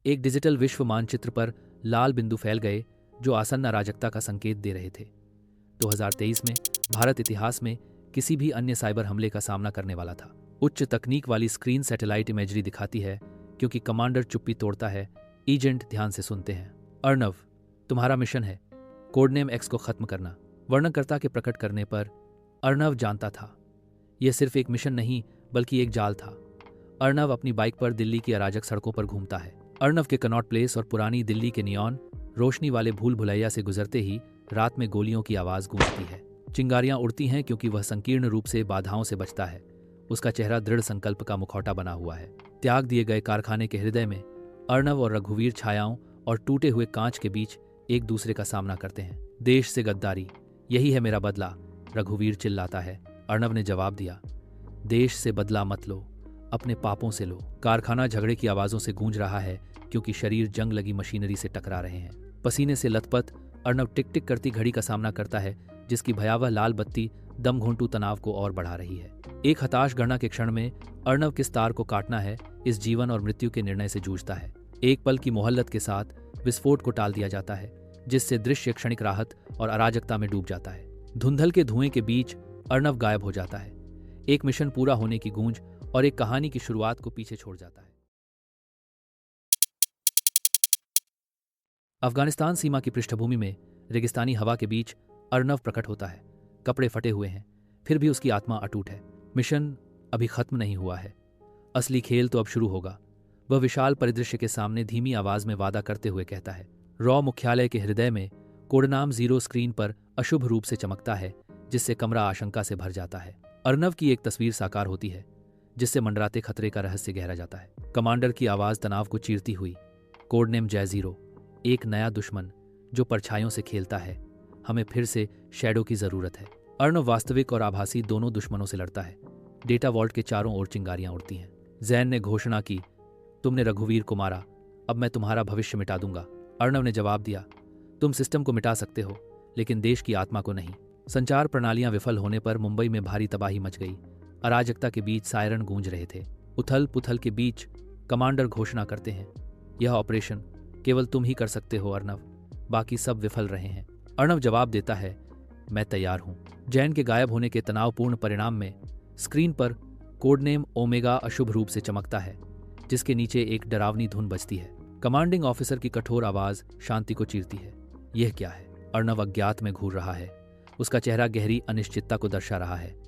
एक डिजिटल विश्व मानचित्र पर लाल बिंदु फैल गए जो आसन्न अराजकता का संकेत दे रहे थे। 2023 में भारत इतिहास में किसी भी अन्य साइबर हमले का सामना करने वाला था। उच्च तकनीक वाली स्क्रीन सैटेलाइट इमेजरी दिखाती है क्योंकि कमांडर चुप्पी तोड़ता है, एजेंट ध्यान से सुनते हैं। अर्णव, तुम्हारा मिशन है कोडनेम एक्स को खत्म करना। वर्णनकर्ता के प्रकट करने पर अर्णव जानता था यह सिर्फ एक मिशन नहीं बल्कि एक जाल था। अर्णव अपनी बाइक पर दिल्ली की अराजक सड़कों पर घूमता है। अर्णव के कनॉट प्लेस और पुरानी दिल्ली के नियॉन रोशनी वाले भूल भुलैया से गुजरते ही रात में गोलियों की आवाज गूंजती है। चिंगारियां उड़ती हैं क्योंकि वह संकीर्ण रूप से बाधाओं से बचता है। उसका चेहरा दृढ़ संकल्प का मुखौटा बना हुआ है। त्याग दिए गए कारखाने के हृदय में अर्णव और रघुवीर छायाओं और टूटे हुए कांच के बीच एक दूसरे का सामना करते हैं। देश से गद्दारी, यही है मेरा बदला, रघुवीर चिल्लाता है। अर्णव ने जवाब दिया, देश से बदला मत लो, अपने पापों से लो। कारखाना झगड़े की आवाजों से गूंज रहा है क्योंकि शरीर जंग लगी मशीनरी से टकरा रहे हैं। पसीने से लथपथ अर्णव टिक टिक करती घड़ी का सामना करता है जिसकी भयावह लाल बत्ती दम घोंटू तनाव को और बढ़ा रही है। एक हताश गणना के क्षण में अर्णव किस तार को काटना है इस जीवन और मृत्यु के निर्णय से जूझता है। एक पल की मोहल्लत के साथ विस्फोट को टाल दिया जाता है जिससे दृश्य क्षणिक राहत और अराजकता में डूब जाता है। धुंधल के धुएं के बीच अर्णव गायब हो जाता है। एक मिशन पूरा होने की गूंज और एक कहानी की शुरुआत को पीछे छोड़ जाता है। अफगानिस्तान सीमा की पृष्ठभूमि में रेगिस्तानी हवा के बीच अर्णव प्रकट होता है। कपड़े फटे हुए हैं, फिर भी उसकी आत्मा अटूट है। मिशन अभी खत्म नहीं हुआ है, असली खेल तो अब शुरू होगा। वह विशाल परिदृश्य के सामने धीमी आवाज में वादा करते हुए कहता है। रॉ मुख्यालय के हृदय में कोडनाम 0 स्क्रीन पर अशुभ रूप से चमकता है जिससे कमरा आशंका से भर जाता है। अर्णव की एक तस्वीर साकार होती है जिससे मंडराते खतरे का रहस्य गहरा जाता है। कमांडर की आवाज तनाव को चीरती हुई, कोडनेम जय 0, एक नया दुश्मन जो परछाइयों से खेलता है। हमें फिर से शैडो की जरूरत है। अर्णव वास्तविक और आभासी दोनों दुश्मनों से लड़ता है। डेटा वॉल्ट के चारों ओर चिंगारियां उड़ती हैं। जैन ने घोषणा की, तुमने रघुवीर को मारा, अब मैं तुम्हारा भविष्य मिटा दूंगा। अर्णव ने जवाब दिया, तुम सिस्टम को मिटा सकते हो लेकिन देश की आत्मा को नहीं। संचार प्रणालियां विफल होने पर मुंबई में भारी तबाही मच गई। अराजकता के बीच सायरन गूंज रहे थे। उथल पुथल के बीच कमांडर घोषणा करते हैं, यह ऑपरेशन केवल तुम ही कर सकते हो अर्णव, बाकी सब विफल रहे हैं। अर्णव जवाब देता है, मैं तैयार हूं। जैन के गायब होने के तनावपूर्ण परिणाम में स्क्रीन पर कोडनेम ओमेगा अशुभ रूप से चमकता है जिसके नीचे एक डरावनी धुन बजती है। कमांडिंग ऑफिसर की कठोर आवाज शांति को चीरती है। यह क्या है? अर्णव अज्ञात में घूर रहा है। उसका चेहरा गहरी अनिश्चितता को दर्शा रहा है।